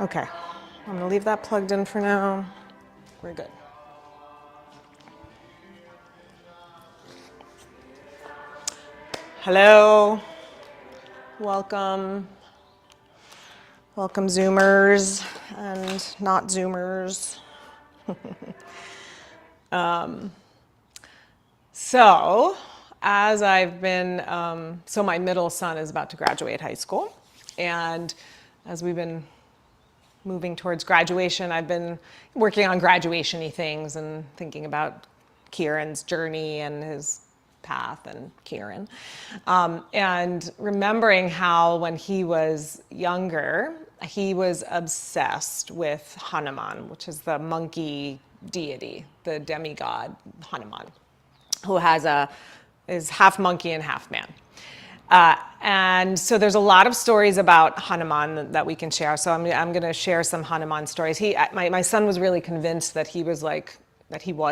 Okay, I'm gonna leave that plugged in for now. We're good. Hello, welcome. Welcome Zoomers and not Zoomers. So, as I've been, so my middle son is about to graduate high school, and as we've been moving towards graduation, I've been working on graduation-y things and thinking about Kieran's journey and his path and Kieran. And remembering how when he was younger, he was obsessed with Hanuman, which is the monkey deity, the demigod Hanuman, who is half monkey and half man. And so there's a lot of stories about Hanuman that we can share. So I'm going to share some Hanuman stories. My son was really convinced that he was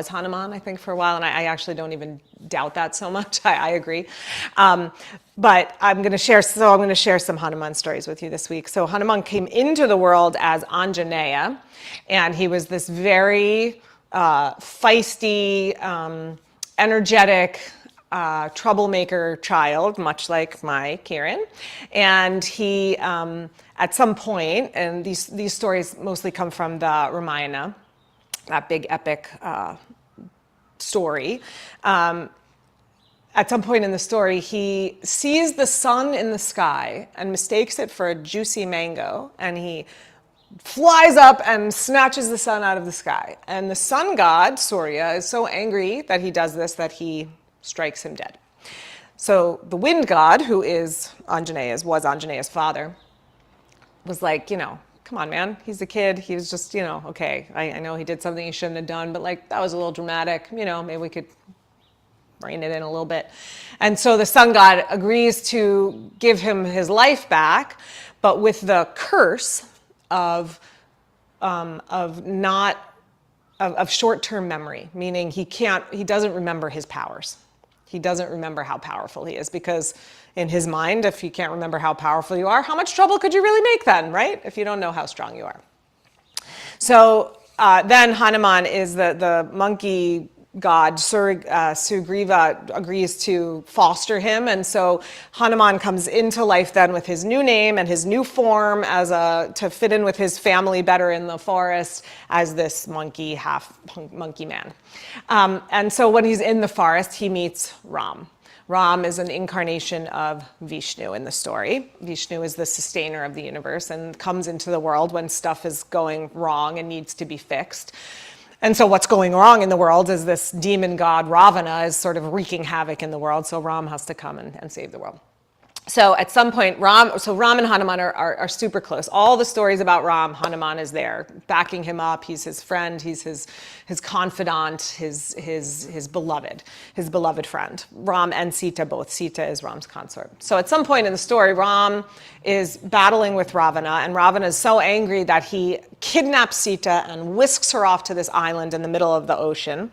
Hanuman, I think, for a while, and I actually don't even doubt that so much. I agree. But I'm going to share some Hanuman stories with you this week. So Hanuman came into the world as Anjaneya, and he was this very feisty, energetic, troublemaker child, much like my Kieran. And he, at some point, and these stories mostly come from the Ramayana, that big epic story. At some point in the story, he sees the sun in the sky and mistakes it for a juicy mango, and he flies up and snatches the sun out of the sky. And the sun god, Surya, is so angry that he does this that he strikes him dead. So the wind god, who was Anjaneya's father, was like, come on, man, he's a kid. He was just, okay, I know he did something he shouldn't have done, but like, that was a little dramatic. Maybe we could rein it in a little bit. And so the sun god agrees to give him his life back, but with the curse of short-term memory, meaning he doesn't remember his powers. He doesn't remember how powerful he is, because in his mind, if you can't remember how powerful you are, how much trouble could you really make then, right? If you don't know how strong you are. So then Hanuman is the monkey god, Sugriva, agrees to foster him. And so Hanuman comes into life then with his new name and his new form to fit in with his family better in the forest as this monkey, half monkey man. And so when he's in the forest, he meets Ram. Ram is an incarnation of Vishnu in the story. Vishnu is the sustainer of the universe and comes into the world when stuff is going wrong and needs to be fixed. And so what's going wrong in the world is this demon god Ravana is sort of wreaking havoc in the world, so Ram has to come and save the world. So at some point, Ram and Hanuman are super close. All the stories about Ram, Hanuman is there, backing him up. He's his friend, he's his confidant, his beloved friend. Ram and Sita both. Sita is Ram's consort. So at some point in the story, Ram is battling with Ravana, and Ravana is so angry that he kidnaps Sita and whisks her off to this island in the middle of the ocean.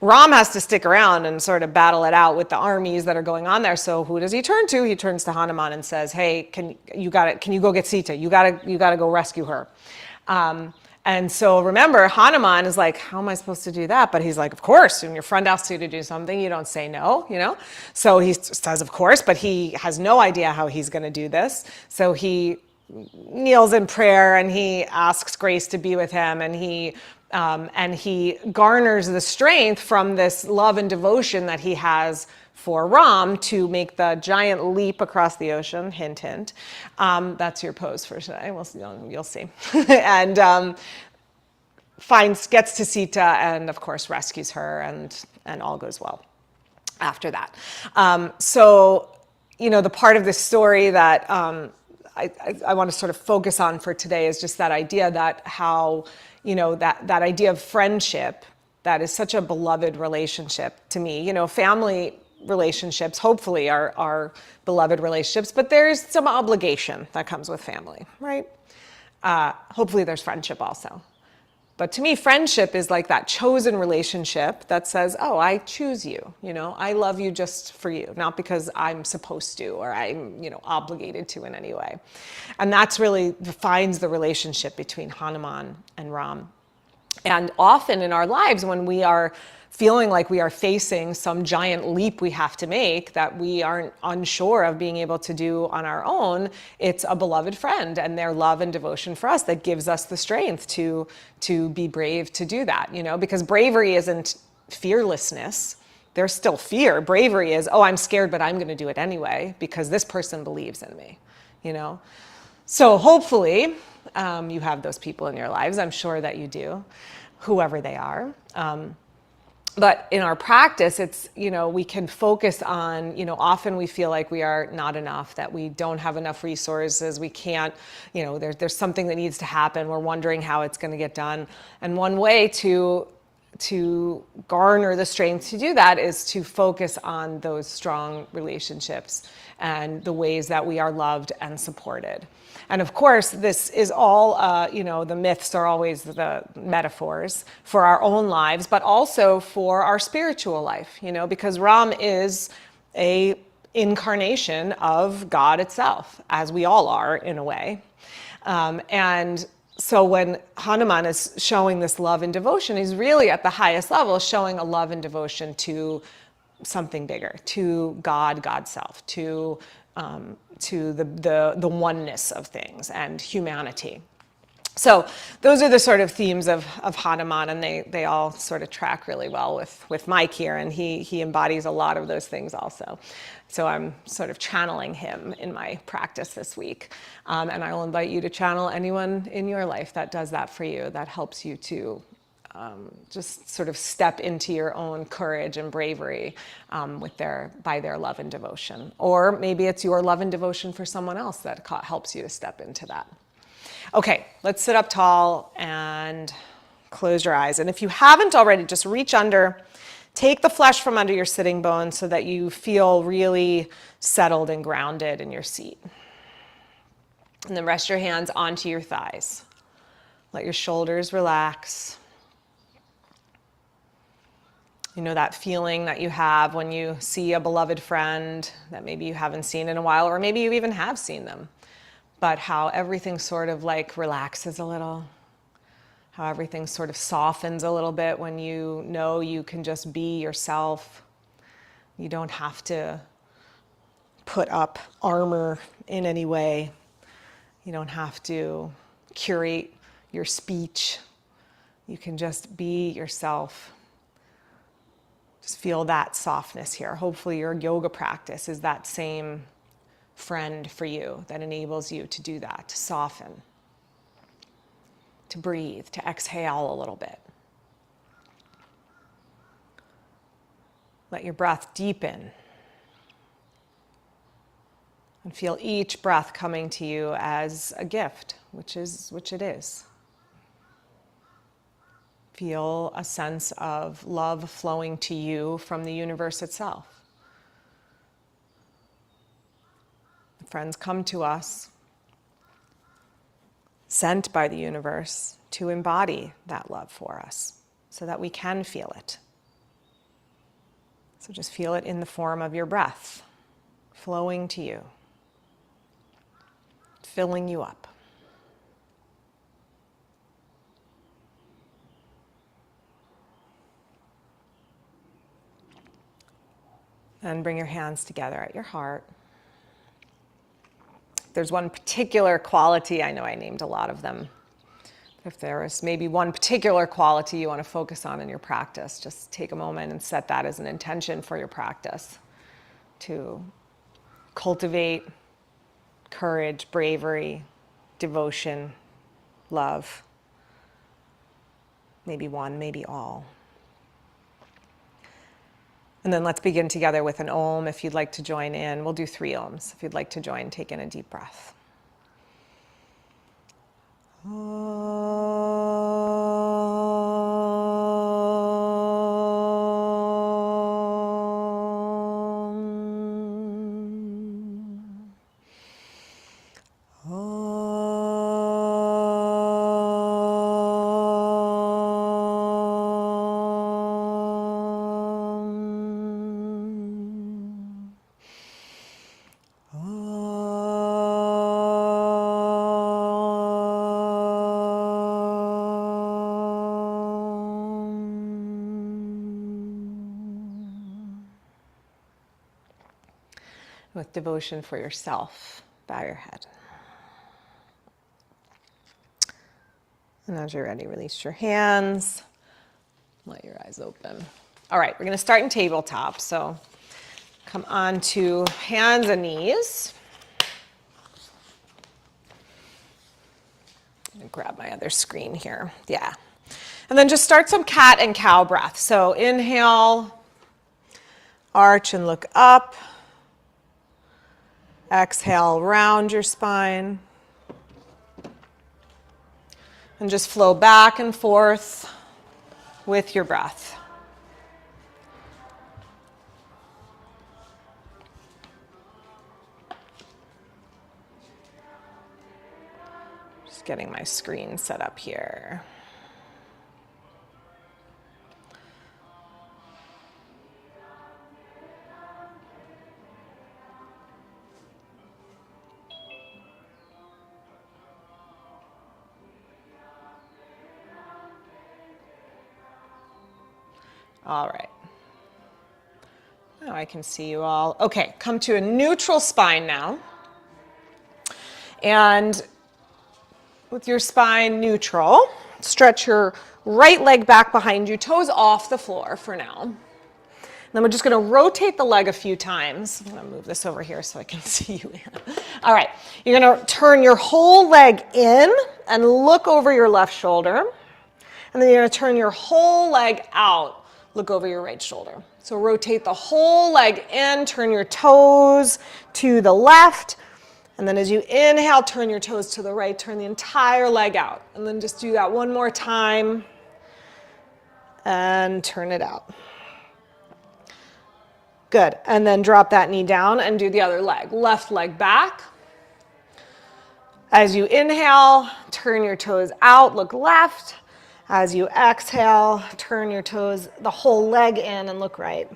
Ram has to stick around and sort of battle it out with the armies that are going on there. So who does he turn to? He turns to Hanuman and says, "Hey, can you go get Sita? You gotta go rescue her." And so remember, Hanuman is like, "How am I supposed to do that?" But he's like, "Of course. When your friend asks you to do something, you don't say no, So he says, "Of course," but he has no idea how he's going to do this. So he kneels in prayer and he asks grace to be with him, and he garners the strength from this love and devotion that he has for Ram to make the giant leap across the ocean. Hint, hint. That's your pose for today. You'll see. And gets to Sita and, of course, rescues her, and all goes well after that. So, the part of this story that I want to sort of focus on for today is just that idea that how, that idea of friendship, that is such a beloved relationship to me. Family relationships hopefully are beloved relationships, but there's some obligation that comes with family, right? Hopefully there's friendship also. But to me, friendship is like that chosen relationship that says, oh, I choose you, I love you just for you, not because I'm supposed to or I'm, obligated to in any way. And that's really defines the relationship between Hanuman and Ram. And often in our lives, when we are feeling like we are facing some giant leap we have to make that we aren't unsure of being able to do on our own, it's a beloved friend and their love and devotion for us that gives us the strength to be brave to do that, because bravery isn't fearlessness. There's still fear. Bravery is, oh, I'm scared, but I'm going to do it anyway because this person believes in me, So hopefully you have those people in your lives. I'm sure that you do, whoever they are. But in our practice, it's, we can focus on, often we feel like we are not enough, that we don't have enough resources, we can't, there's something that needs to happen, we're wondering how it's going to get done. And one way to garner the strength to do that is to focus on those strong relationships and the ways that we are loved and supported. And of course, this is all, the myths are always the metaphors for our own lives, but also for our spiritual life, because Ram is a incarnation of God itself, as we all are in a way. And so when Hanuman is showing this love and devotion, he's really at the highest level showing a love and devotion to something bigger, to God, God's self, to the oneness of things and humanity. So those are the sort of themes of Hanuman, and they all sort of track really well with Mike here, and he embodies a lot of those things also. So I'm sort of channeling him in my practice this week. And I will invite you to channel anyone in your life that does that for you, that helps you to just sort of step into your own courage and bravery by their love and devotion. Or maybe it's your love and devotion for someone else that helps you to step into that. Okay, let's sit up tall and close your eyes. And if you haven't already, just reach under, take the flesh from under your sitting bones so that you feel really settled and grounded in your seat. And then rest your hands onto your thighs. Let your shoulders relax. That feeling that you have when you see a beloved friend that maybe you haven't seen in a while, or maybe you even have seen them, but how everything sort of like relaxes a little, how everything sort of softens a little bit when you know you can just be yourself. You don't have to put up armor in any way. You don't have to curate your speech. You can just be yourself. Just feel that softness here. Hopefully your yoga practice is that same friend for you that enables you to do that, to soften, to breathe, to exhale a little bit. Let your breath deepen and feel each breath coming to you as a gift, which it is. Feel a sense of love flowing to you from the universe itself. Friends come to us, sent by the universe to embody that love for us so that we can feel it. So just feel it in the form of your breath, flowing to you, filling you up. And bring your hands together at your heart. If there's one particular quality, I know I named a lot of them. If there is maybe one particular quality you want to focus on in your practice, just take a moment and set that as an intention for your practice to cultivate courage, bravery, devotion, love. Maybe one, maybe all. And then let's begin together with an Om. If you'd like to join in, we'll do 3 Oms. If you'd like to join, take in a deep breath. with devotion for yourself. Bow your head. And as you're ready, release your hands. Let your eyes open. All right, we're going to start in tabletop. So come on to hands and knees. I'm going to grab my other screen here. Yeah. And then just start some cat and cow breath. So inhale, arch and look up. Exhale, round your spine. And just flow back and forth with your breath. Just getting my screen set up here. All right. Now I can see you all. Okay, come to a neutral spine now. And with your spine neutral, stretch your right leg back behind you, toes off the floor for now. Then we're just going to rotate the leg a few times. I'm going to move this over here so I can see you. All right, you're going to turn your whole leg in and look over your left shoulder. And then you're going to turn your whole leg out. Look over your right shoulder. So rotate the whole leg in, turn your toes to the left, and then as you inhale, turn your toes to the right, turn the entire leg out. And then just do that one more time, and turn it out. Good, and then drop that knee down and do the other leg. Left leg back. As you inhale, turn your toes out, look left. As you exhale, turn your toes, the whole leg in and look right.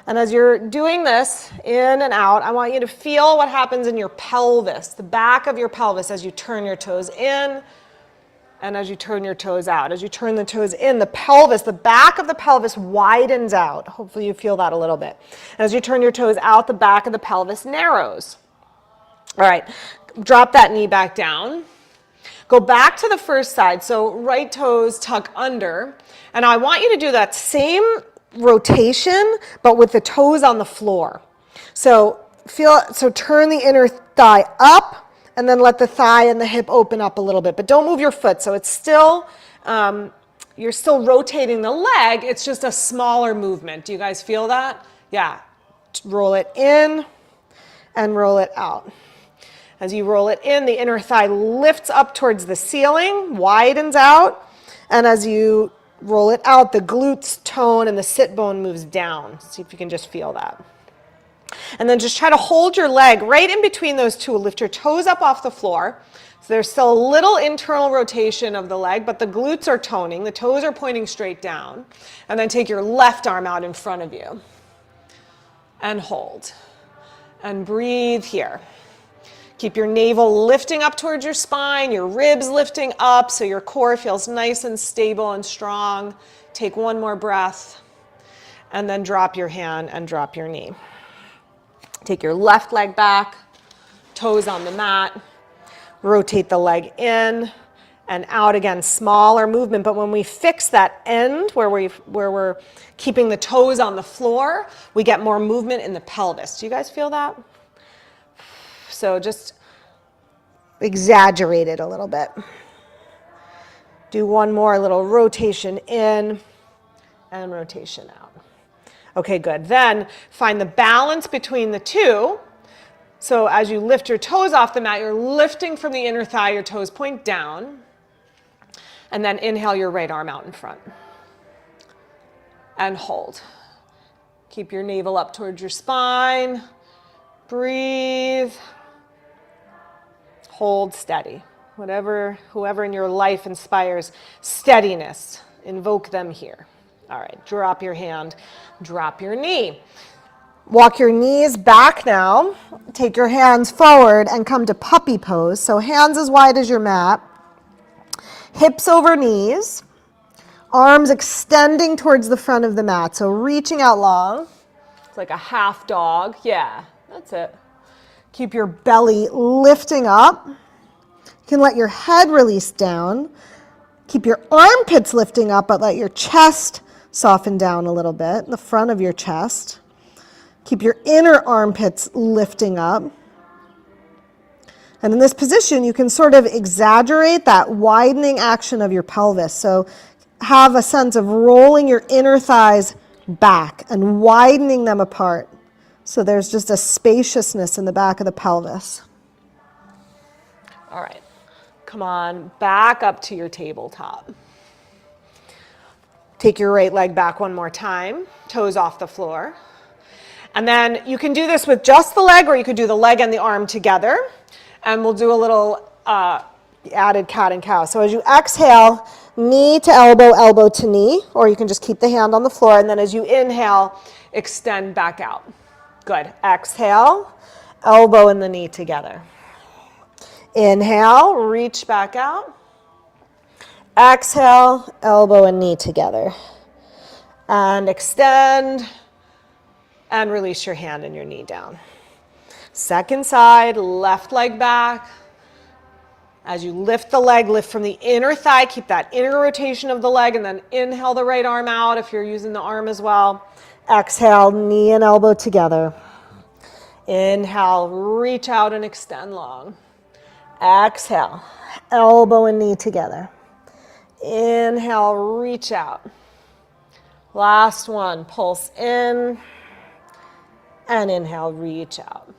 And as you're doing this, in and out, I want you to feel what happens in your pelvis, the back of your pelvis as you turn your toes in and as you turn your toes out. As you turn the toes in, the pelvis, the back of the pelvis widens out. Hopefully you feel that a little bit. And as you turn your toes out, the back of the pelvis narrows. All right, drop that knee back down. Go back to the first side, so right toes tuck under, and I want you to do that same rotation, but with the toes on the floor. So turn the inner thigh up, and then let the thigh and the hip open up a little bit, but don't move your foot. So it's still, you're still rotating the leg, it's just a smaller movement. Do you guys feel that? Yeah, roll it in and roll it out. As you roll it in, the inner thigh lifts up towards the ceiling, widens out, and as you roll it out, the glutes tone and the sit bone moves down. See if you can just feel that. And then just try to hold your leg right in between those two. Lift your toes up off the floor. So there's still a little internal rotation of the leg, but the glutes are toning. The toes are pointing straight down. And then take your left arm out in front of you. And hold. And breathe here. Keep your navel lifting up towards your spine, your ribs lifting up so your core feels nice and stable and strong. Take one more breath, and then drop your hand and drop your knee. Take your left leg back, toes on the mat, rotate the leg in and out again, smaller movement. But when we fix that end where we're keeping the toes on the floor, we get more movement in the pelvis. Do you guys feel that? So just exaggerate it a little bit. Do one more little rotation in and rotation out. Okay, good. Then find the balance between the two. So as you lift your toes off the mat, you're lifting from the inner thigh, your toes point down. And then inhale your right arm out in front. And hold. Keep your navel up towards your spine. Breathe. Hold steady. Whoever in your life inspires steadiness, invoke them here. All right, drop your hand, drop your knee. Walk your knees back now. Take your hands forward and come to puppy pose. So hands as wide as your mat. Hips over knees. Arms extending towards the front of the mat. So reaching out long. It's like a half dog. Yeah, that's it. Keep your belly lifting up. You can let your head release down. Keep your armpits lifting up, but let your chest soften down a little bit, the front of your chest. Keep your inner armpits lifting up. And in this position, you can sort of exaggerate that widening action of your pelvis. So have a sense of rolling your inner thighs back and widening them apart. So there's just a spaciousness in the back of the pelvis. All right, come on, back up to your tabletop. Take your right leg back one more time, toes off the floor. And then you can do this with just the leg, or you could do the leg and the arm together. And we'll do a little added cat and cow. So as you exhale, knee to elbow, elbow to knee, or you can just keep the hand on the floor. And then as you inhale, extend back out. Good. Exhale, elbow and the knee together. Inhale, reach back out. Exhale, elbow and knee together. And extend. And release your hand and your knee down. Second side, left leg back. As you lift the leg, lift from the inner thigh. Keep that inner rotation of the leg, and then inhale the right arm out if you're using the arm as well. Exhale, knee and elbow together. Inhale, reach out and extend long. Exhale, elbow and knee together. Inhale, reach out. Last one, pulse in. And inhale, reach out.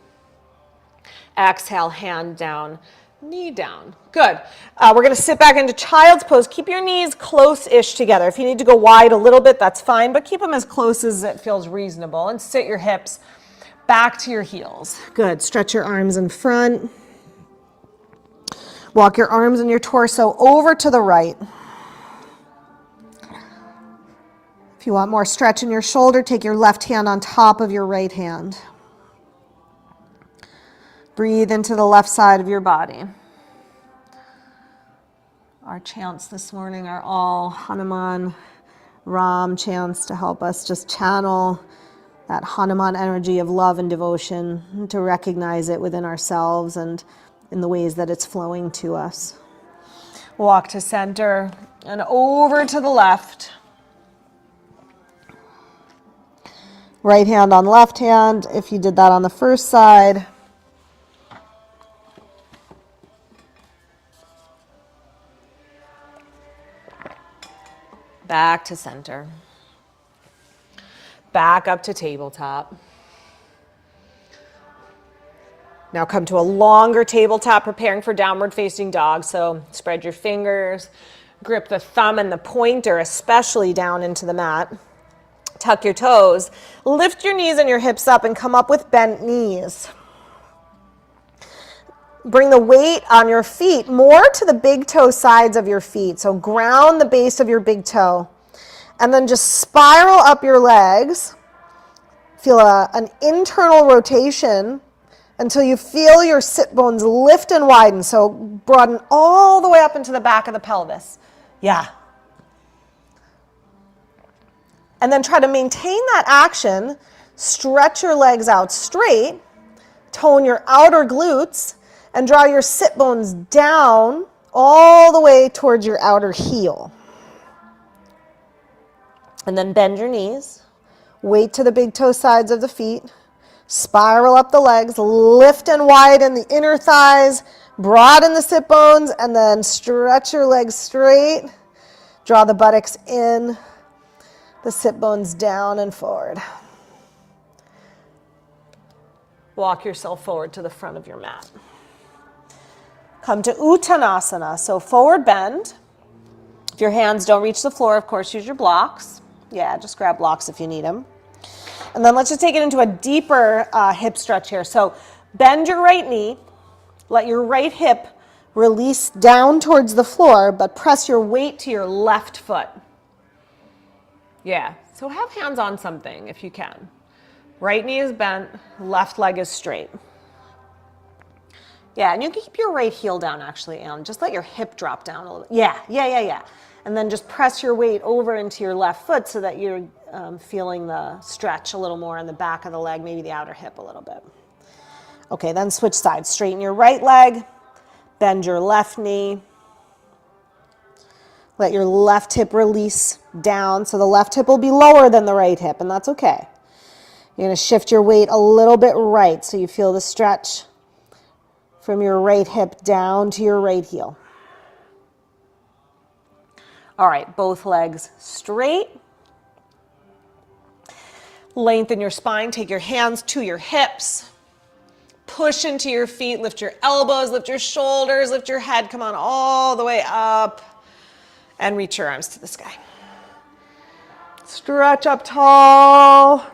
Exhale, hand down, knee down. Good. We're going to sit back into child's pose. Keep your knees close-ish together. If you need to go wide a little bit, that's fine, but keep them as close as it feels reasonable. And sit your hips back to your heels. Good. Stretch your arms in front. Walk your arms and your torso over to the right. If you want more stretch in your shoulder, take your left hand on top of your right hand. Breathe into the left side of your body. Our chants this morning are all Hanuman, Ram chants to help us just channel that Hanuman energy of love and devotion, to recognize it within ourselves and in the ways that it's flowing to us. Walk to center and over to the left. Right hand on left hand, if you did that on the first side. Back to center. Back up to tabletop. Now come to a longer tabletop, preparing for downward facing dog. So spread your fingers, grip the thumb and the pointer, especially down into the mat. Tuck your toes, lift your knees and your hips up and come up with bent knees. Bring the weight on your feet more to the big toe sides of your feet. So ground the base of your big toe. And then just spiral up your legs. Feel an internal rotation until you feel your sit bones lift and widen. So broaden all the way up into the back of the pelvis. Yeah. And then try to maintain that action. Stretch your legs out straight. Tone your outer glutes. And draw your sit bones down all the way towards your outer heel. And then bend your knees. Weight to the big toe sides of the feet. Spiral up the legs. Lift and widen the inner thighs. Broaden the sit bones. And then stretch your legs straight. Draw the buttocks in. The sit bones down and forward. Walk yourself forward to the front of your mat. Come to Uttanasana, so forward bend. If your hands don't reach the floor, of course, use your blocks. Yeah, just grab blocks if you need them. And then let's just take it into a deeper hip stretch here. So bend your right knee, let your right hip release down towards the floor, but press your weight to your left foot. Yeah, so have hands on something if you can. Right knee is bent, left leg is straight. Yeah, and you can keep your right heel down actually, and just let your hip drop down a little bit. Yeah. And then just press your weight over into your left foot so that you're feeling the stretch a little more in the back of the leg, maybe the outer hip a little bit. Okay, then switch sides. Straighten your right leg, bend your left knee. Let your left hip release down. So the left hip will be lower than the right hip, and that's okay. You're going to shift your weight a little bit right so you feel the stretch from your right hip down to your right heel. All right, both legs straight. Lengthen your spine. Take your hands to your hips. Push into your feet. Lift your elbows, lift your shoulders, lift your head. Come on all the way up. And reach your arms to the sky. Stretch up tall.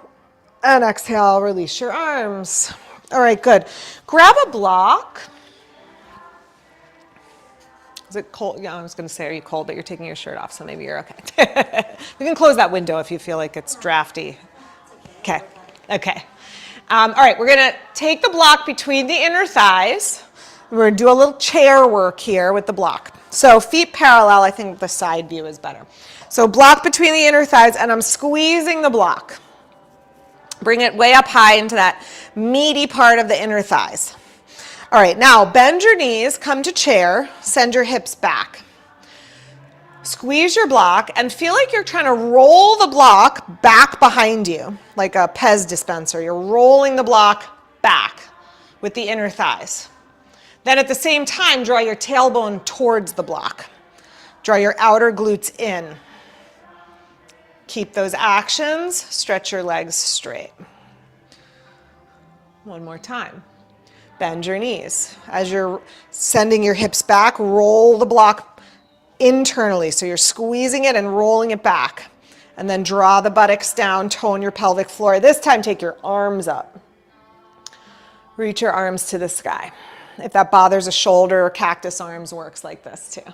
And exhale, release your arms. All right, good. Grab a block. Is it cold? Yeah, I was going to say, are you cold? But you're taking your shirt off, so maybe you're okay. We can close that window if you feel like it's drafty. Okay, okay. All right, we're going to take the block between the inner thighs. We're going to do a little chair work here with the block. So feet parallel, I think the side view is better. So block between the inner thighs, and I'm squeezing the block. Bring it way up high into that meaty part of the inner thighs. All right, now bend your knees, come to chair, send your hips back. Squeeze your block and feel like you're trying to roll the block back behind you, like a Pez dispenser. You're rolling the block back with the inner thighs. Then at the same time, draw your tailbone towards the block. Draw your outer glutes in. Keep those actions. Stretch your legs straight. One more time. Bend your knees. As you're sending your hips back, roll the block internally. So you're squeezing it and rolling it back. And then draw the buttocks down, tone your pelvic floor. This time, take your arms up. Reach your arms to the sky. If that bothers a shoulder, cactus arms works like this too.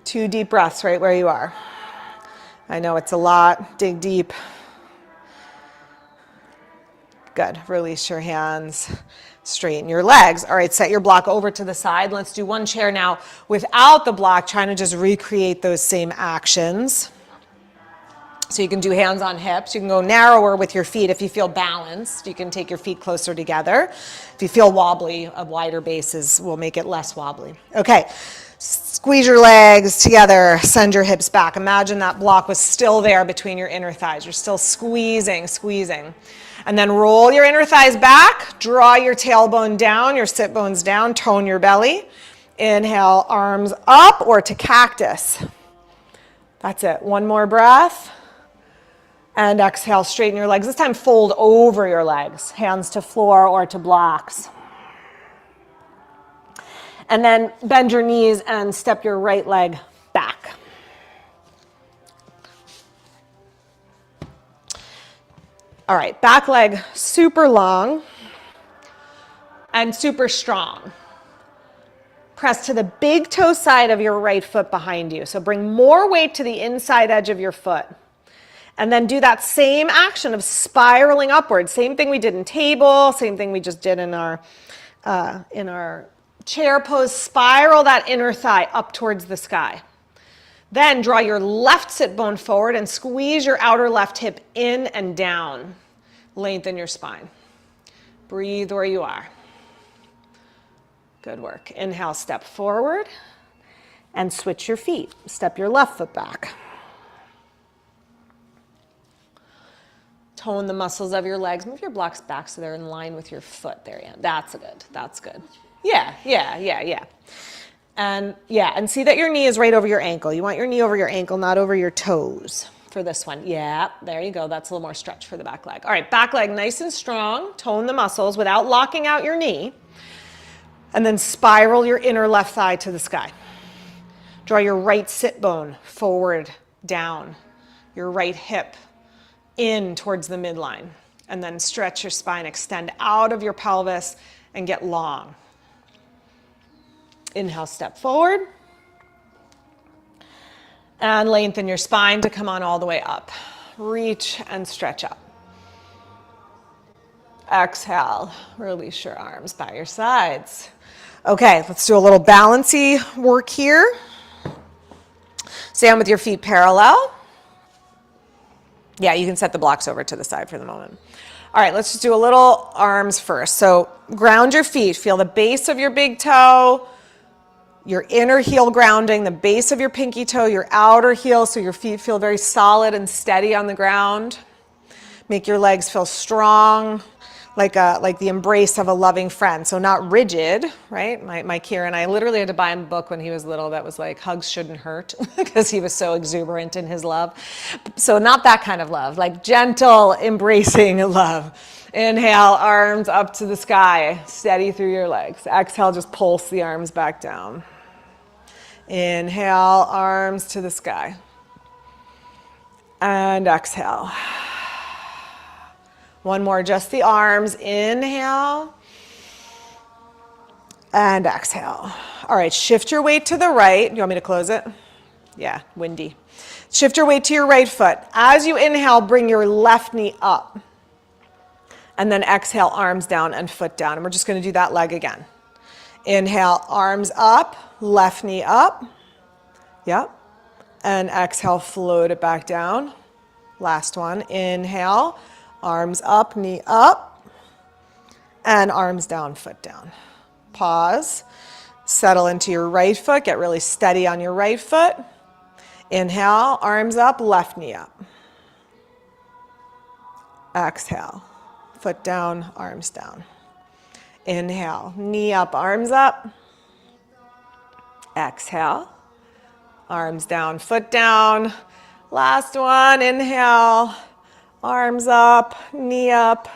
2 deep breaths right where you are. I know it's a lot. Dig deep. Good. Release your hands. Straighten your legs. All right, set your block over to the side. Let's do one chair now without the block, trying to just recreate those same actions. So you can do hands on hips. You can go narrower with your feet if you feel balanced. You can take your feet closer together. If you feel wobbly, a wider bases will make it less wobbly. Okay, squeeze your legs together. Send your hips back. Imagine that block was still there between your inner thighs. You're still squeezing, squeezing. And then roll your inner thighs back. Draw your tailbone down, your sit bones down. Tone your belly. Inhale, arms up or to cactus. That's it. One more breath. And exhale, straighten your legs. This time, fold over your legs, hands to floor or to blocks. And then bend your knees and step your right leg back. All right, back leg super long and super strong. Press to the big toe side of your right foot behind you. So bring more weight to the inside edge of your foot. And then do that same action of spiraling upward. Same thing we did in table, same thing we just did in our chair pose. Spiral that inner thigh up towards the sky. Then draw your left sit bone forward and squeeze your outer left hip in and down. Lengthen your spine. Breathe where you are. Good work. Inhale, step forward and switch your feet. Step your left foot back. Tone the muscles of your legs. Move your blocks back so they're in line with your foot there. Yeah, that's good. That's good. Yeah. And see that your knee is right over your ankle. You want your knee over your ankle, not over your toes for this one. Yeah, there you go. That's a little more stretch for the back leg. All right, back leg nice and strong. Tone the muscles without locking out your knee. And then spiral your inner left thigh to the sky. Draw your right sit bone forward, down. Your right hip in towards the midline, and then stretch your spine, extend out of your pelvis and get long. Inhale, step forward and lengthen your spine to come on all the way up. Reach and stretch up. Exhale, release your arms by your sides. Okay, let's do a little balancy work here. Stand with your feet parallel. Yeah, you can set the blocks over to the side for the moment. All right, let's just do a little arms first. So ground your feet. Feel the base of your big toe, your inner heel grounding, the base of your pinky toe, your outer heel, so your feet feel very solid and steady on the ground. Make your legs feel strong, like the embrace of a loving friend. So not rigid, right? My Kieran, I literally had to buy him a book when he was little that was like, hugs shouldn't hurt, because he was so exuberant in his love. So not that kind of love, like gentle, embracing love. Inhale, arms up to the sky, steady through your legs. Exhale, just pulse the arms back down. Inhale, arms to the sky. And exhale. One more, just the arms. Inhale and exhale. All right, shift your weight to the right. You want me to close it? Yeah, windy. Shift your weight to your right foot. As you inhale, bring your left knee up. And then exhale, arms down and foot down. And we're just going to do that leg again. Inhale, arms up, left knee up. Yep. And exhale, float it back down. Last one. Inhale. Arms up, knee up, and arms down, foot down. Pause. Settle into your right foot. Get really steady on your right foot. Inhale, arms up, left knee up. Exhale, foot down, arms down. Inhale, knee up, arms up. Exhale, arms down, foot down. Last one, inhale. Arms up, knee up,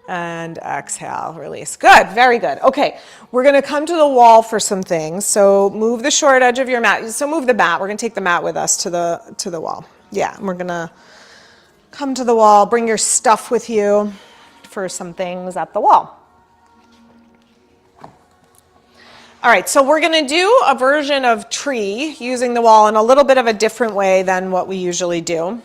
and exhale, release. Good, very good. Okay, we're gonna come to the wall for some things. So move the short edge of your mat. So move the mat. We're gonna take the mat with us to the wall. Yeah, and we're gonna come to the wall. Bring your stuff with you for some things at the wall. All right, so we're gonna do a version of tree using the wall in a little bit of a different way than what we usually do.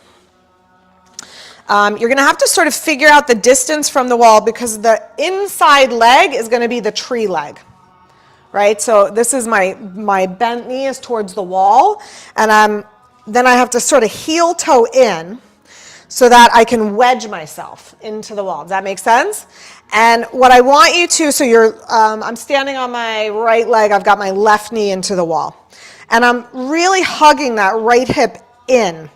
You're going to have to sort of figure out the distance from the wall, because the inside leg is going to be the tree leg, right? So this is my bent knee is towards the wall, and then I have to sort of heel toe in so that I can wedge myself into the wall. Does that make sense? And what I want you to, so I'm standing on my right leg, I've got my left knee into the wall, and I'm really hugging that right hip in,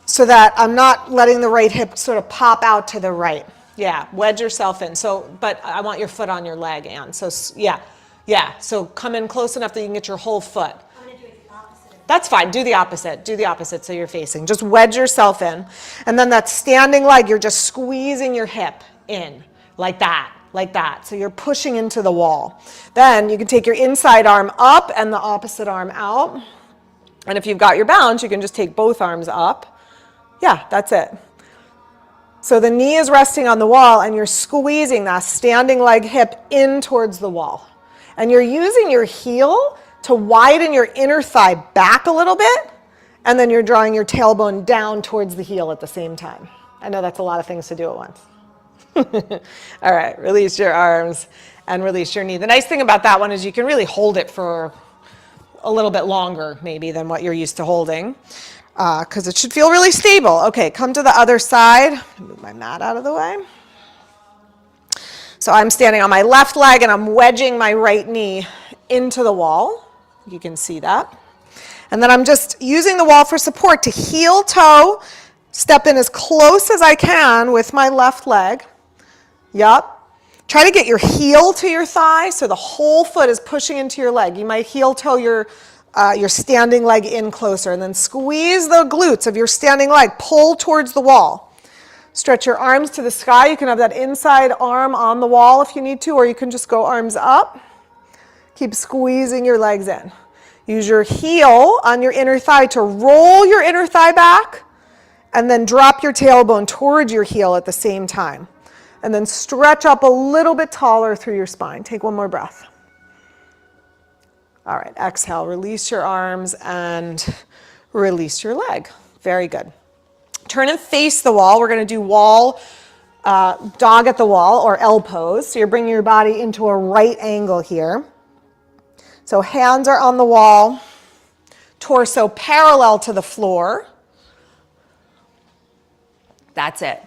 so that I'm not letting the right hip sort of pop out to the right. Yeah, wedge yourself in. So, but I want your foot on your leg, Anne. So, yeah. So come in close enough that you can get your whole foot. I'm going to do it the opposite. That's fine. Do the opposite. Do the opposite so you're facing. Just wedge yourself in. And then that standing leg, you're just squeezing your hip in like that. So you're pushing into the wall. Then you can take your inside arm up and the opposite arm out. And if you've got your balance, you can just take both arms up. Yeah, that's it. So the knee is resting on the wall, and you're squeezing that standing leg hip in towards the wall. And you're using your heel to widen your inner thigh back a little bit, and then you're drawing your tailbone down towards the heel at the same time. I know that's a lot of things to do at once. All right, release your arms and release your knee. The nice thing about that one is you can really hold it for a little bit longer maybe than what you're used to holding. Because it should feel really stable. Okay, come to the other side. Move my mat out of the way. So I'm standing on my left leg and I'm wedging my right knee into the wall. You can see that. And then I'm just using the wall for support to heel toe, step in as close as I can with my left leg. Yup. Try to get your heel to your thigh so the whole foot is pushing into your leg. You might heel toe your standing leg in closer, and then squeeze the glutes of your standing leg. Pull towards the wall. Stretch your arms to the sky. You can have that inside arm on the wall if you need to, or you can just go arms up. Keep squeezing your legs in. Use your heel on your inner thigh to roll your inner thigh back, and then drop your tailbone towards your heel at the same time. And then stretch up a little bit taller through your spine. Take one more breath. All right, exhale, release your arms and release your leg. Very good. Turn and face the wall. We're going to do wall, dog at the wall, or L pose. So you're bringing your body into a right angle here. So hands are on the wall, torso parallel to the floor. That's it.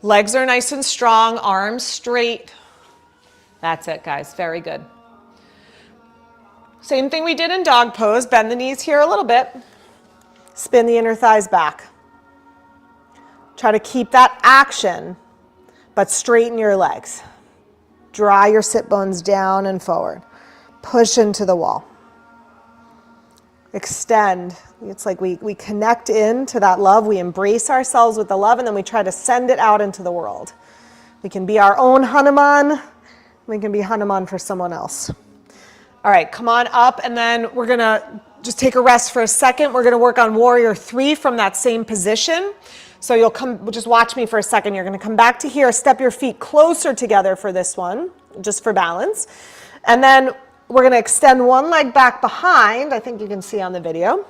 Legs are nice and strong, arms straight. That's it, guys. Very good. Same thing we did in dog pose. Bend the knees here a little bit. Spin the inner thighs back. Try to keep that action, but straighten your legs. Draw your sit bones down and forward. Push into the wall. Extend. It's like we connect into that love. We embrace ourselves with the love, and then we try to send it out into the world. We can be our own Hanuman. We can be Hanuman for someone else. All right, come on up, and then we're going to just take a rest for a second. We're going to work on warrior 3 from that same position. So you'll just watch me for a second. You're going to come back to here, step your feet closer together for this one, just for balance. And then we're going to extend one leg back behind. I think you can see on the video.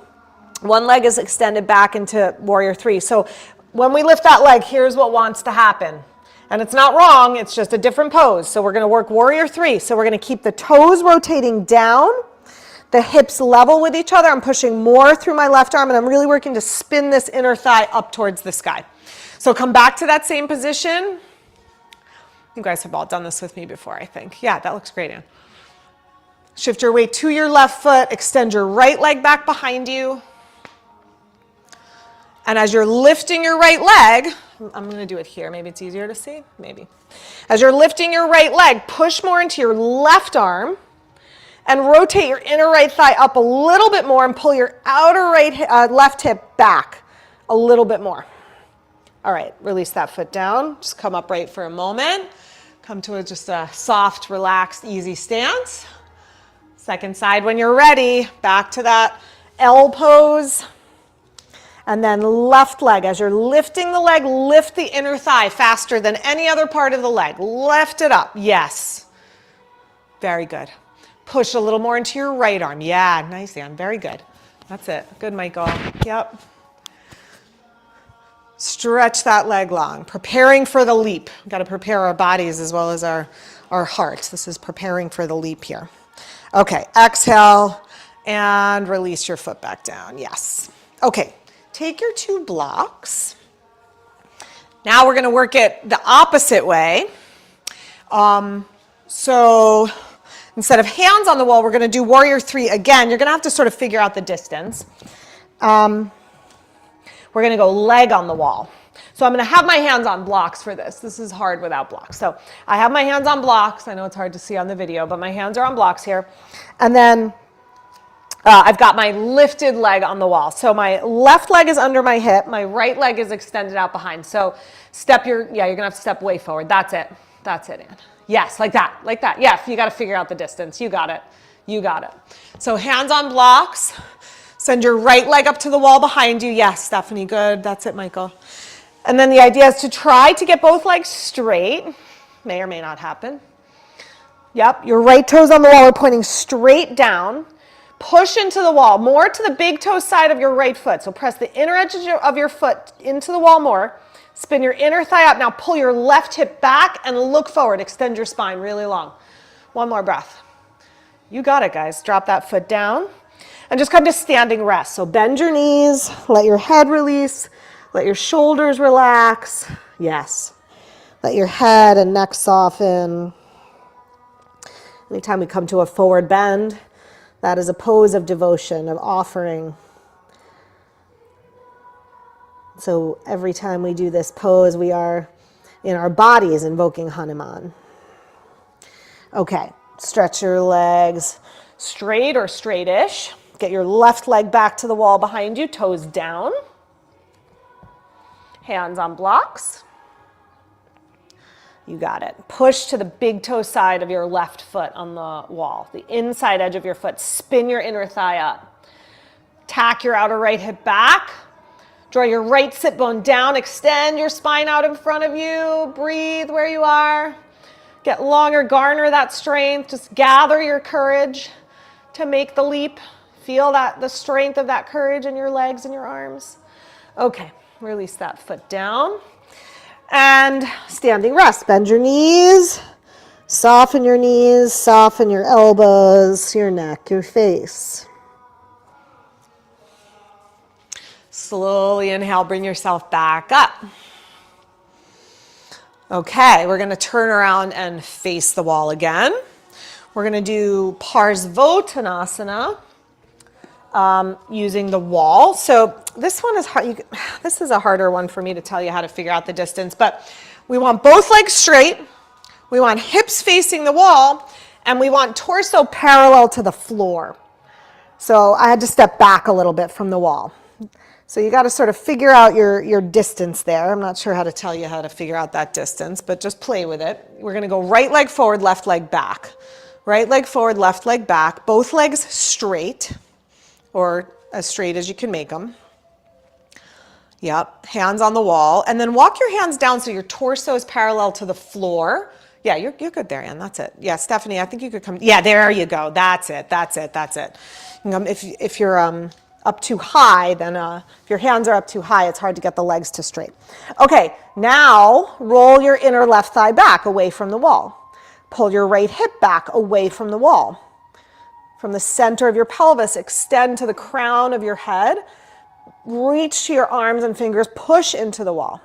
One leg is extended back into warrior 3. So when we lift that leg, here's what wants to happen. And it's not wrong, it's just a different pose. So we're going to work warrior 3. So we're going to keep the toes rotating down, the hips level with each other. I'm pushing more through my left arm, and I'm really working to spin this inner thigh up towards the sky. So come back to that same position. You guys have all done this with me before, I think. Yeah, that looks great, Ann. Shift your weight to your left foot, extend your right leg back behind you. And as you're lifting your right leg, I'm going to do it here. Maybe it's easier to see. Maybe. As you're lifting your right leg, push more into your left arm and rotate your inner right thigh up a little bit more and pull your outer left hip back a little bit more. All right, release that foot down. Just come upright for a moment. Come to just a soft, relaxed, easy stance. Second side when you're ready. Back to that L pose. And then left leg, as you're lifting the leg, lift the inner thigh faster than any other part of the leg. Lift it up, yes. Very good. Push a little more into your right arm. Yeah, nice, Ann, very good. That's it, good, Michael. Yep. Stretch that leg long, preparing for the leap. We've got to prepare our bodies as well as our hearts. This is preparing for the leap here. Okay, exhale and release your foot back down, yes. Okay. Take your 2 blocks. Now we're going to work it the opposite way. So instead of hands on the wall, we're going to do warrior 3 again. You're going to have to sort of figure out the distance. We're going to go leg on the wall. So I'm going to have my hands on blocks for this. This is hard without blocks. So I have my hands on blocks. I know it's hard to see on the video, but my hands are on blocks here. And then I've got my lifted leg on the wall. So my left leg is under my hip. My right leg is extended out behind. So you're going to have to step way forward. That's it. That's it, Ann. Yes, like that, like that. Yeah, you got to figure out the distance. You got it. You got it. So hands on blocks. Send your right leg up to the wall behind you. Yes, Stephanie, good. That's it, Michael. And then the idea is to try to get both legs straight. May or may not happen. Yep, your right toes on the wall are pointing straight down. Push into the wall, more to the big toe side of your right foot. So press the inner edge of your foot into the wall more. Spin your inner thigh up. Now pull your left hip back and look forward. Extend your spine really long. One more breath. You got it, guys. Drop that foot down and just come to standing rest. So bend your knees, let your head release, let your shoulders relax. Yes. Let your head and neck soften. Anytime we come to a forward bend, that is a pose of devotion, of offering. So every time we do this pose, we are in our bodies invoking Hanuman. Okay, stretch your legs straight or straightish. Get your left leg back to the wall behind you, toes down. Hands on blocks. You got it. Push to the big toe side of your left foot on the wall, the inside edge of your foot. Spin your inner thigh up. Tack your outer right hip back. Draw your right sit bone down. Extend your spine out in front of you. Breathe where you are. Get longer, garner that strength. Just gather your courage to make the leap. Feel the strength of that courage in your legs and your arms. Okay, release that foot down. And standing rest. Bend your knees, soften your elbows, your neck, your face. Slowly inhale, bring yourself back up. Okay, we're gonna turn around and face the wall again. We're gonna do Parsvottanasana using the wall. So this one is hard. This is a harder one for me to tell you how to figure out the distance, but we want both legs straight, we want hips facing the wall, and we want torso parallel to the floor. So I had to step back a little bit from the wall. So you got to sort of figure out your distance there. I'm not sure how to tell you how to figure out that distance, but just play with it. We're going to go right leg forward, left leg back. Right leg forward, left leg back. Both legs straight, or as straight as you can make them. Yep, hands on the wall. And then walk your hands down so your torso is parallel to the floor. Yeah, you're good there, Ann. That's it. Yeah, Stephanie, I think you could come. Yeah, there you go. That's it. That's it. That's it. If you're up too high, then if your hands are up too high, it's hard to get the legs to straight. Okay, now roll your inner left thigh back away from the wall. Pull your right hip back away from the wall. From the center of your pelvis, extend to the crown of your head. Reach to your arms and fingers, push into the wall.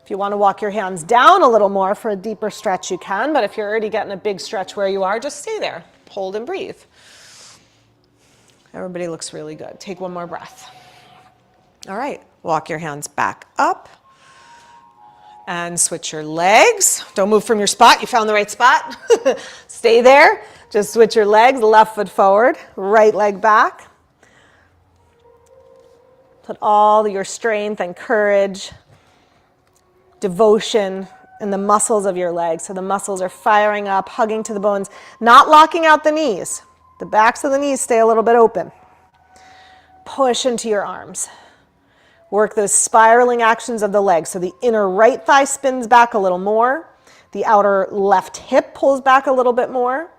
If you want to walk your hands down a little more for a deeper stretch, you can, but if you're already getting a big stretch where you are, just stay there. Hold and breathe. Everybody looks really good. Take one more breath. All right, walk your hands back up and switch your legs. Don't move from your spot. You found the right spot. Stay there. Just switch your legs, left foot forward, right leg back. Put all your strength and courage, devotion in the muscles of your legs. So the muscles are firing up, hugging to the bones, not locking out the knees. The backs of the knees stay a little bit open. Push into your arms. Work those spiraling actions of the legs. So the inner right thigh spins back a little more. The outer left hip pulls back a little bit more.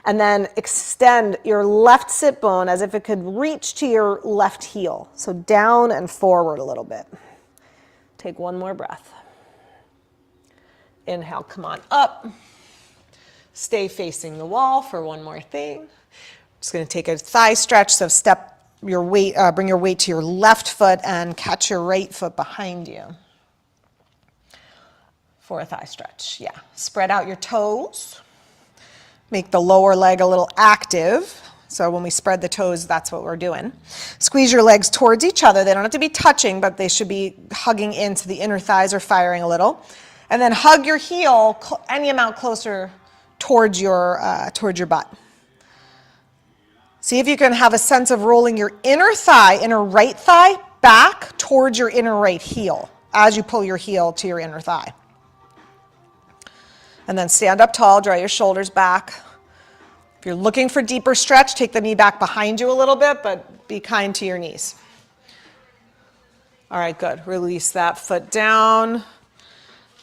And then extend your left sit bone as if it could reach to your left heel. So down and forward a little bit. Take one more breath. Inhale, come on up. Stay facing the wall for one more thing. Just going to take a thigh stretch, so bring your weight to your left foot and catch your right foot behind you for a thigh stretch. Yeah, spread out your toes. Make the lower leg a little active. So when we spread the toes, that's what we're doing. Squeeze your legs towards each other. They don't have to be touching, but they should be hugging into the inner thighs or firing a little. And then hug your heel any amount closer towards your butt. See if you can have a sense of rolling your inner right thigh back towards your inner right heel as you pull your heel to your inner thigh. And then stand up tall, draw your shoulders back. If you're looking for deeper stretch, take the knee back behind you a little bit, but be kind to your knees. All right, good. Release that foot down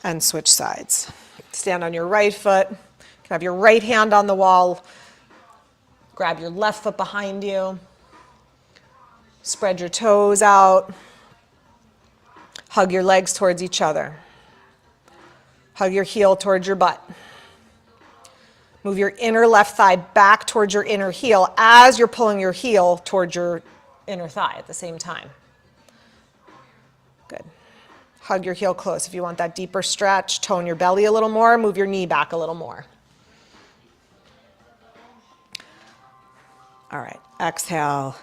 and switch sides. Stand on your right foot. You can have your right hand on the wall. Grab your left foot behind you. Spread your toes out. Hug your legs towards each other. Hug your heel towards your butt. Move your inner left thigh back towards your inner heel as you're pulling your heel towards your inner thigh at the same time. Good. Hug your heel close. If you want that deeper stretch, tone your belly a little more, move your knee back a little more. All right, exhale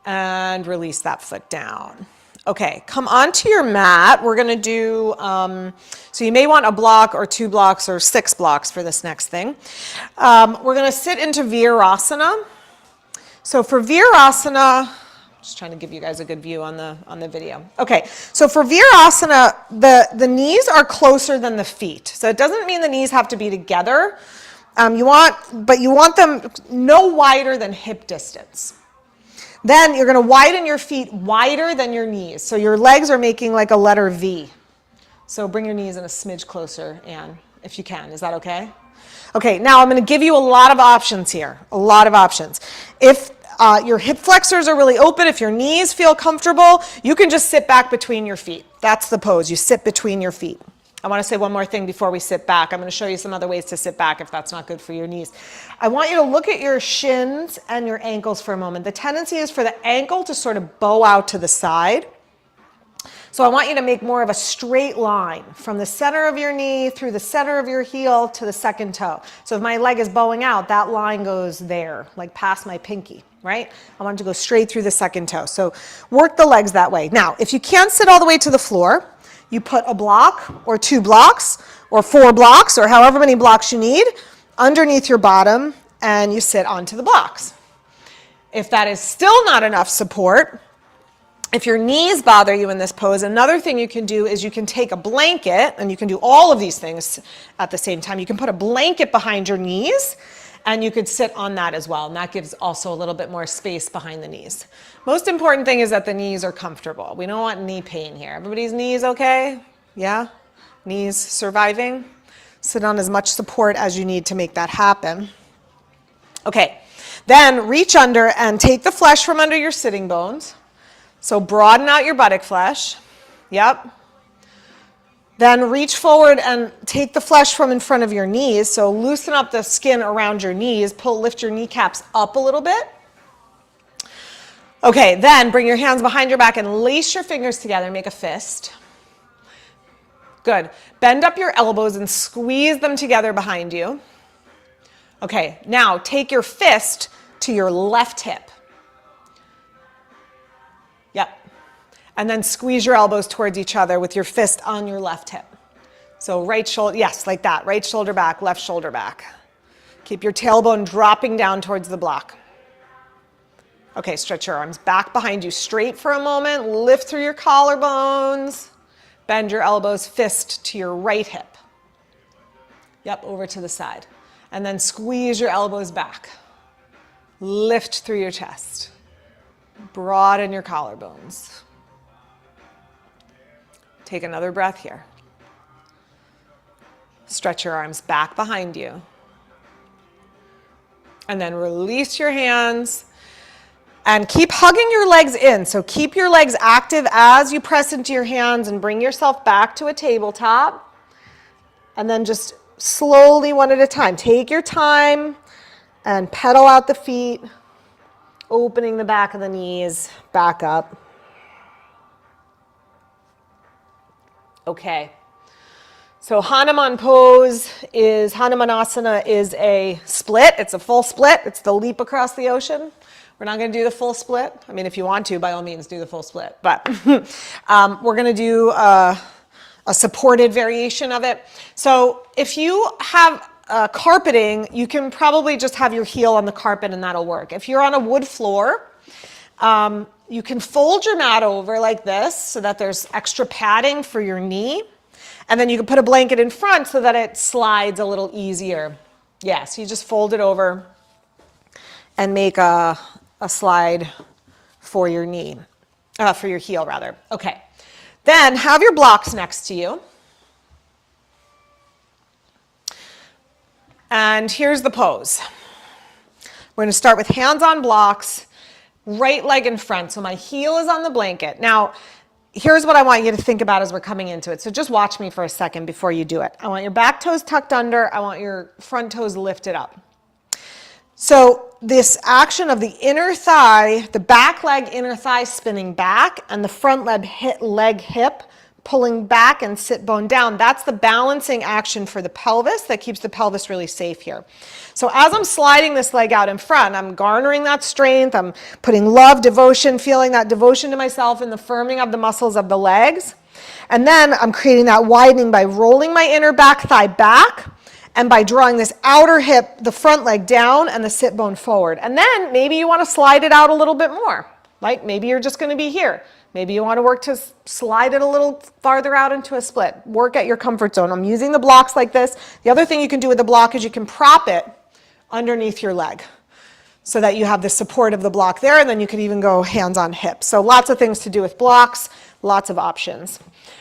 and release that foot down. Okay, come onto your mat. We're gonna do, so you may want a block or 2 blocks or 6 blocks for this next thing. We're gonna sit into Virasana. So for Virasana, just trying to give you guys a good view on the video. Okay, so for Virasana, the knees are closer than the feet. So it doesn't mean the knees have to be together. You want them no wider than hip distance. Then you're going to widen your feet wider than your knees. So your legs are making like a letter V. So bring your knees in a smidge closer, Anne, if you can. Is that okay? Okay, now I'm going to give you a lot of options here. A lot of options. If your hip flexors are really open, if your knees feel comfortable, you can just sit back between your feet. That's the pose. You sit between your feet. I want to say one more thing before we sit back. I'm going to show you some other ways to sit back if that's not good for your knees. I want you to look at your shins and your ankles for a moment. The tendency is for the ankle to sort of bow out to the side. So I want you to make more of a straight line from the center of your knee through the center of your heel to the second toe. So if my leg is bowing out, that line goes there, like past my pinky, right? I want it to go straight through the second toe. So work the legs that way. Now, if you can't sit all the way to the floor, you put a block or 2 blocks or 4 blocks or however many blocks you need underneath your bottom and you sit onto the blocks. If that is still not enough support, if your knees bother you in this pose, another thing you can do is you can take a blanket, and you can do all of these things at the same time. You can put a blanket behind your knees, and you could sit on that as well, and that gives also a little bit more space behind the knees. Most important thing is that the knees are comfortable. We don't want knee pain here. Everybody's knees okay? Yeah? Knees surviving? Sit on as much support as you need to make that happen. Okay, then reach under and take the flesh from under your sitting bones. So broaden out your buttock flesh. Yep. Then reach forward and take the flesh from in front of your knees. So loosen up the skin around your knees. Lift your kneecaps up a little bit. Okay, then bring your hands behind your back and lace your fingers together. Make a fist. Good. Bend up your elbows and squeeze them together behind you. Okay, now take your fist to your left hip. Yep. And then squeeze your elbows towards each other with your fist on your left hip. So right shoulder, yes, like that. Right shoulder back, left shoulder back. Keep your tailbone dropping down towards the block. Okay, stretch your arms back behind you straight for a moment. Lift through your collarbones. Bend your elbows, fist to your right hip. Yep, over to the side. And then squeeze your elbows back. Lift through your chest. Broaden your collarbones. Take another breath here. Stretch your arms back behind you. And then release your hands. And keep hugging your legs in. So keep your legs active as you press into your hands and bring yourself back to a tabletop. And then just slowly, one at a time. Take your time and pedal out the feet. Opening the back of the knees, back up. Okay. So Hanuman pose is, Hanumanasana is a split. It's a full split. It's the leap across the ocean. We're not going to do the full split. I mean, if you want to, by all means, do the full split. But we're going to do a supported variation of it. So if you have carpeting, you can probably just have your heel on the carpet and that'll work. If you're on a wood floor, you can fold your mat over like this so that there's extra padding for your knee. And then you can put a blanket in front so that it slides a little easier. Yeah, so you just fold it over and make a slide for your knee, for your heel rather. Okay, then have your blocks next to you. And here's the pose. We're going to start with hands on blocks, right leg in front. So my heel is on the blanket. Now, here's what I want you to think about as we're coming into it. So just watch me for a second before you do it. I want your back toes tucked under. I want your front toes lifted up. So this action of the inner thigh, the back leg, inner thigh spinning back, and the front leg hip pulling back and sit bone down. That's the balancing action for the pelvis that keeps the pelvis really safe here. So as I'm sliding this leg out in front, I'm garnering that strength. I'm putting love, devotion, feeling that devotion to myself and the firming of the muscles of the legs. And then I'm creating that widening by rolling my inner back thigh back and by drawing this outer hip, the front leg down and the sit bone forward. And then maybe you want to slide it out a little bit more. Like maybe you're just going to be here. Maybe you want to work to slide it a little farther out into a split. Work at your comfort zone. I'm using the blocks like this. The other thing you can do with the block is you can prop it underneath your leg so that you have the support of the block there, and then you could even go hands on hips. So lots of things to do with blocks, lots of options.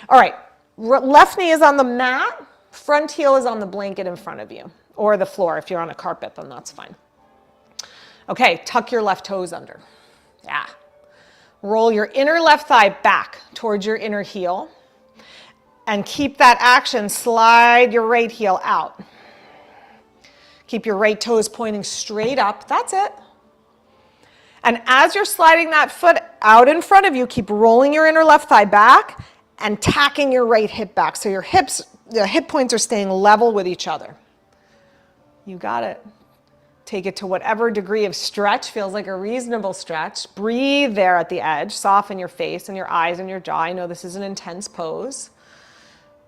All right, left knee is on the mat, front heel is on the blanket in front of you, or the floor. If you're on a carpet, then that's fine. Okay, tuck your left toes under. Yeah. Roll your inner left thigh back towards your inner heel and keep that action. Slide your right heel out. Keep your right toes pointing straight up. That's it. And as you're sliding that foot out in front of you, keep rolling your inner left thigh back and tacking your right hip back. So your hips, the hip points are staying level with each other. You got it. Take it to whatever degree of stretch feels like a reasonable stretch. Breathe there at the edge. Soften your face and your eyes and your jaw. I know this is an intense pose.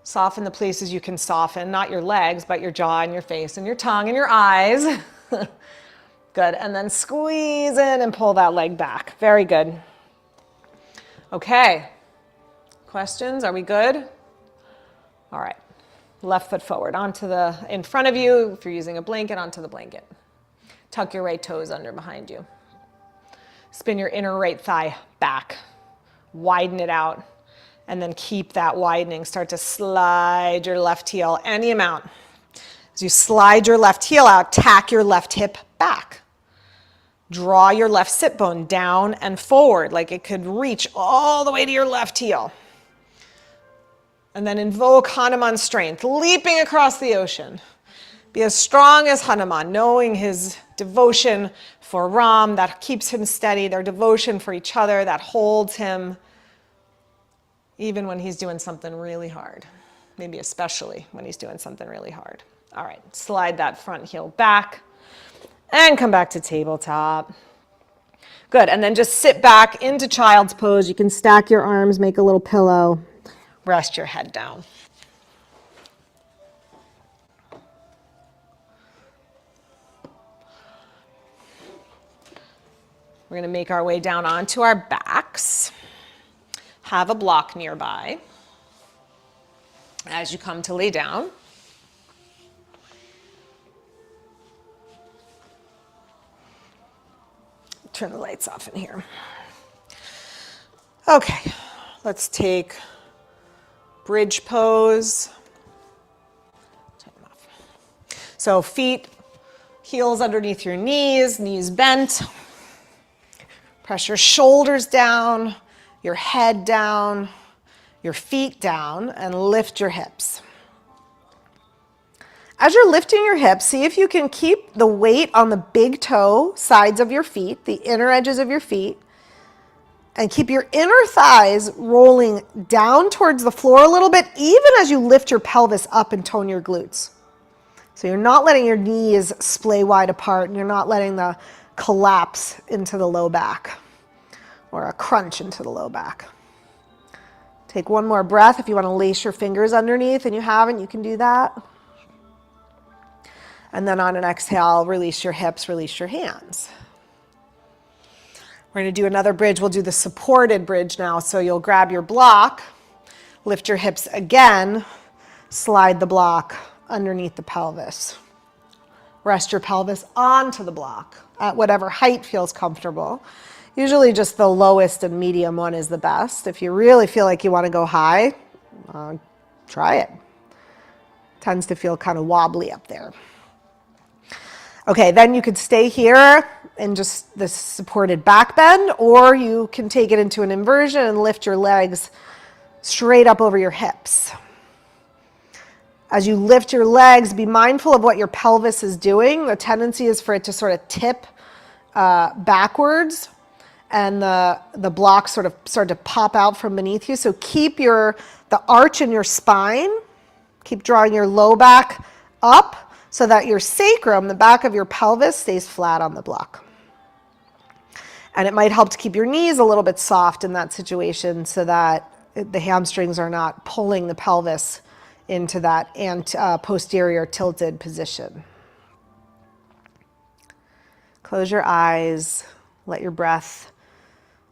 Soften the places you can soften, not your legs, but your jaw and your face and your tongue and your eyes. Good. And then squeeze in and pull that leg back. Very good. Okay. Questions? Are we good? All right. Left foot forward onto the, in front of you. If you're using a blanket, onto the blanket. Tuck your right toes under behind you. Spin your inner right thigh back. Widen it out. And then keep that widening. Start to slide your left heel any amount. As you slide your left heel out, tack your left hip back. Draw your left sit bone down and forward like it could reach all the way to your left heel. And then invoke Hanuman strength, leaping across the ocean. Be as strong as Hanuman, knowing his devotion for Ram, that keeps him steady, their devotion for each other, that holds him even when he's doing something really hard. Maybe especially when he's doing something really hard. All right, slide that front heel back and come back to tabletop. Good, and then just sit back into child's pose. You can stack your arms, make a little pillow, rest your head down. We're going to make our way down onto our backs. Have a block nearby as you come to lay down. Turn the lights off in here. Okay, let's take bridge pose. Turn them off. So feet, heels underneath your knees, knees bent. Press your shoulders down, your head down, your feet down, and lift your hips. As you're lifting your hips, see if you can keep the weight on the big toe sides of your feet, the inner edges of your feet, and keep your inner thighs rolling down towards the floor a little bit, even as you lift your pelvis up and tone your glutes. So you're not letting your knees splay wide apart, and you're not letting the collapse into the low back or a crunch into the low back. Take one more breath. If you want to lace your fingers underneath and you haven't, you can do that. And then on an exhale, release your hips, release your hands. We're going to do another bridge. We'll do the supported bridge now. So you'll grab your block, lift your hips again, slide the block underneath the pelvis. Rest your pelvis onto the block at whatever height feels comfortable. Usually just the lowest and medium one is the best. If you really feel like you want to go high, try it. Tends to feel kind of wobbly up there. Okay, then you could stay here in just this supported back bend, or you can take it into an inversion and lift your legs straight up over your hips. As you lift your legs, be mindful of what your pelvis is doing. The tendency is for it to sort of tip backwards, and the blocks sort of start to pop out from beneath you. So keep the arch in your spine. Keep drawing your low back up so that your sacrum, the back of your pelvis, stays flat on the block. And it might help to keep your knees a little bit soft in that situation so that the hamstrings are not pulling the pelvis into that posterior tilted position. Close your eyes. Let your breath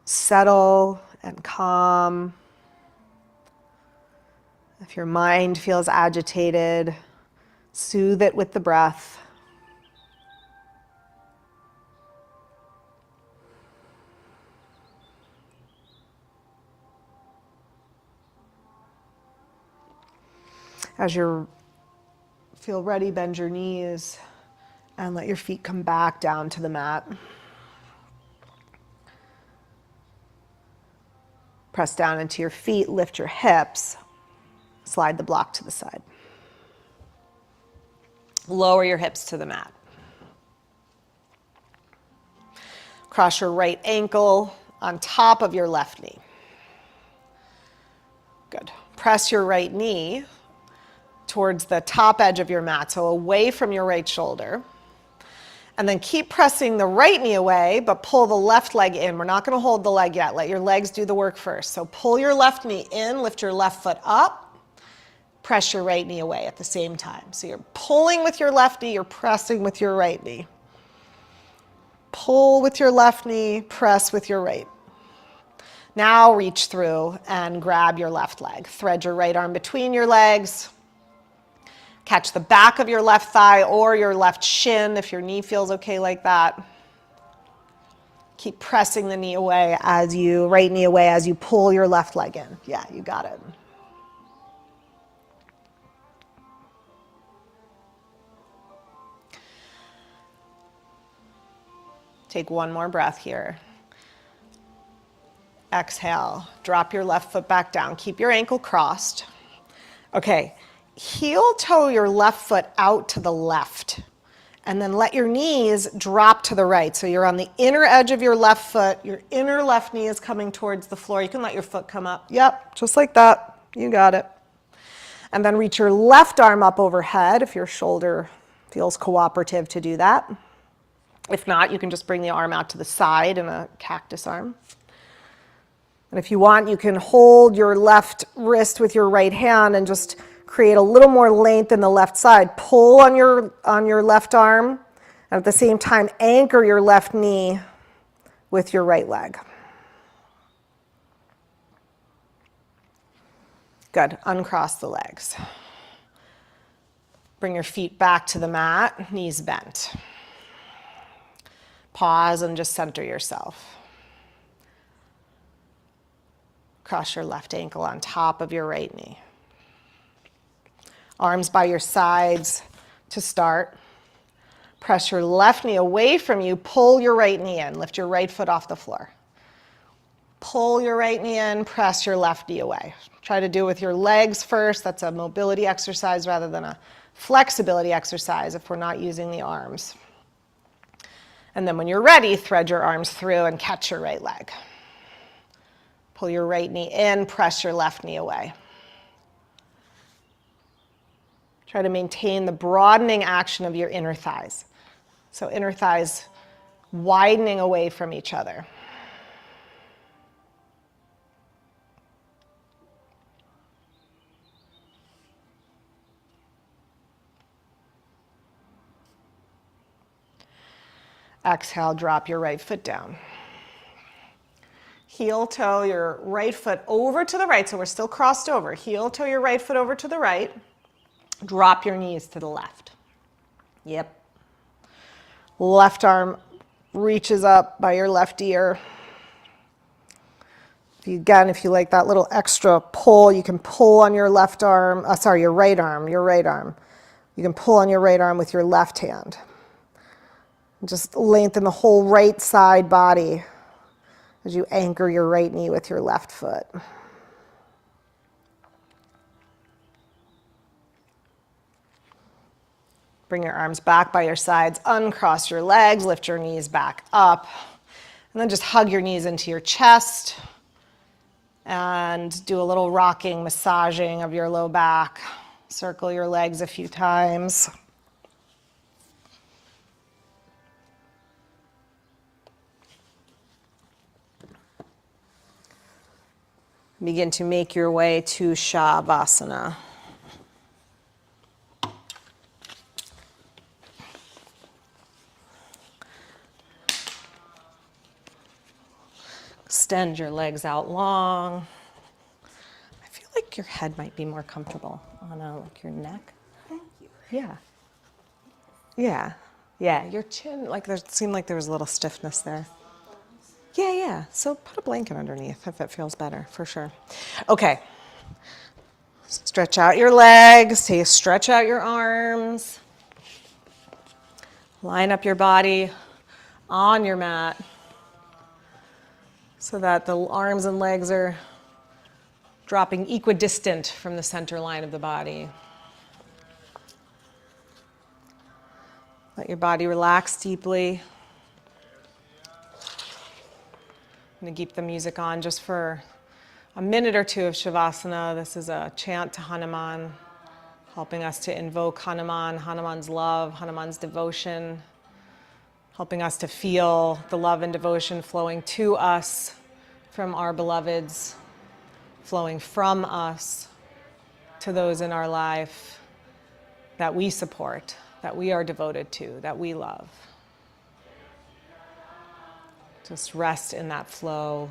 settle and calm. If your mind feels agitated, soothe it with the breath. As you feel ready, bend your knees and let your feet come back down to the mat. Press down into your feet, lift your hips, slide the block to the side. Lower your hips to the mat. Cross your right ankle on top of your left knee. Good. Press your right knee towards the top edge of your mat, so away from your right shoulder. And then keep pressing the right knee away, but pull the left leg in. We're not going to hold the leg yet. Let your legs do the work first. So pull your left knee in, lift your left foot up, press your right knee away at the same time. So you're pulling with your left knee, you're pressing with your right knee. Pull with your left knee, press with your right. Now reach through and grab your left leg. Thread your right arm between your legs. Catch the back of your left thigh or your left shin if your knee feels okay like that. Keep pressing the knee away right knee away as you pull your left leg in. Yeah, you got it. Take one more breath here. Exhale, drop your left foot back down. Keep your ankle crossed. Okay, heel toe your left foot out to the left. And then let your knees drop to the right. So you're on the inner edge of your left foot. Your inner left knee is coming towards the floor. You can let your foot come up. Yep, just like that. You got it. And then reach your left arm up overhead if your shoulder feels cooperative to do that. If not, you can just bring the arm out to the side in a cactus arm. And if you want, you can hold your left wrist with your right hand and just create a little more length in the left side. Pull on your left arm, and at the same time, anchor your left knee with your right leg. Good. Uncross the legs. Bring your feet back to the mat, knees bent. Pause and just center yourself. Cross your left ankle on top of your right knee. Arms by your sides to start. Press your left knee away from you. Pull your right knee in. Lift your right foot off the floor. Pull your right knee in. Press your left knee away. Try to do it with your legs first. That's a mobility exercise rather than a flexibility exercise if we're not using the arms. And then when you're ready, thread your arms through and catch your right leg. Pull your right knee in. Press your left knee away. Try to maintain the broadening action of your inner thighs. So inner thighs widening away from each other. Exhale, drop your right foot down. Heel toe your right foot over to the right, so we're still crossed over. Heel toe your right foot over to the right. Drop your knees to the left. Yep. Left arm reaches up by your left ear. Again, if you like that little extra pull, you can pull on your left arm, your right arm. You can pull on your right arm with your left hand. Just lengthen the whole right side body as you anchor your right knee with your left foot. Bring your arms back by your sides, uncross your legs, lift your knees back up, and then just hug your knees into your chest and do a little rocking, massaging of your low back. Circle your legs a few times. Begin to make your way to Shavasana. Extend your legs out long. I feel like your head might be more comfortable on like your neck. Thank you. Yeah. Yeah. Yeah. Your chin, it seemed like there was a little stiffness there. Yeah. So put a blanket underneath if it feels better, for sure. Okay. Stretch out your legs. Stretch out your arms. Line up your body on your mat so that the arms and legs are dropping equidistant from the center line of the body. Let your body relax deeply. I'm going to keep the music on just for a minute or two of Shavasana. This is a chant to Hanuman, helping us to invoke Hanuman, Hanuman's love, Hanuman's devotion, helping us to feel the love and devotion flowing to us from our beloveds, flowing from us to those in our life that we support, that we are devoted to, that we love. Just rest in that flow.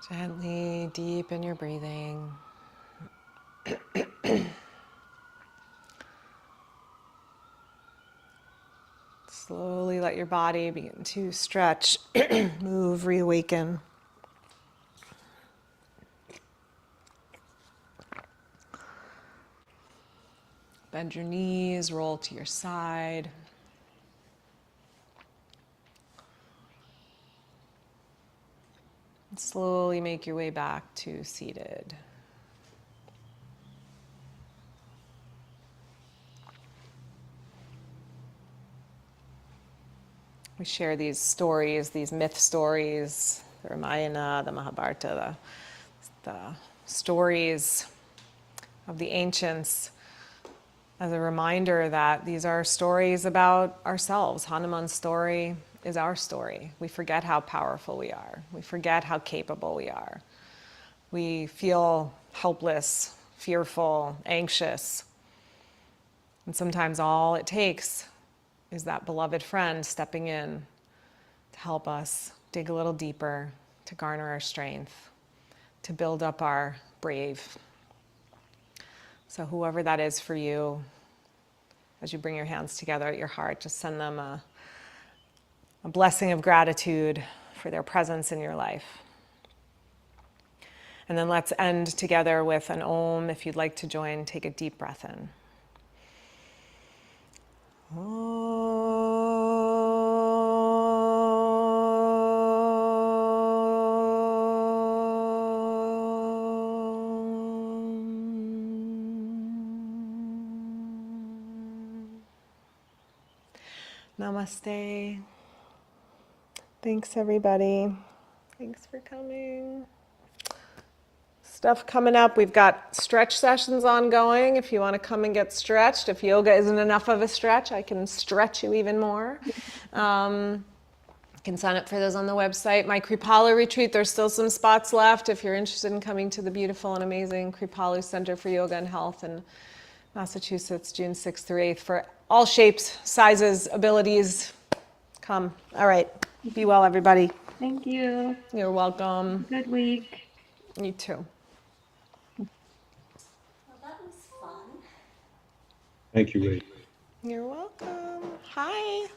Gently deepen your breathing. your body, begin to stretch, move, reawaken. Bend your knees, roll to your side. And slowly make your way back to seated. We share these stories, these myth stories, the Ramayana, the Mahabharata, the stories of the ancients, as a reminder that these are stories about ourselves. Hanuman's story is our story. We forget how powerful we are. We forget how capable we are. We feel helpless, fearful, anxious. And sometimes all it takes is that beloved friend stepping in to help us dig a little deeper, to garner our strength, to build up our brave. So whoever that is for you, as you bring your hands together at your heart, just send them a blessing of gratitude for their presence in your life. And then let's end together with an Om. If you'd like to join, take a deep breath in. Namaste. Thanks, everybody. Thanks for coming. Stuff coming up. We've got stretch sessions ongoing. If you want to come and get stretched, if yoga isn't enough of a stretch, I can stretch you even more. You can sign up for those on the website. My Kripalu retreat, there's still some spots left if you're interested in coming to the beautiful and amazing Kripalu Center for Yoga and Health in Massachusetts, June 6th through 8th, for all shapes, sizes, abilities. Come. All right. Be well, everybody. Thank you. You're welcome. Good week. You too. Well, that was fun. Thank you, Ray. You're welcome. Hi.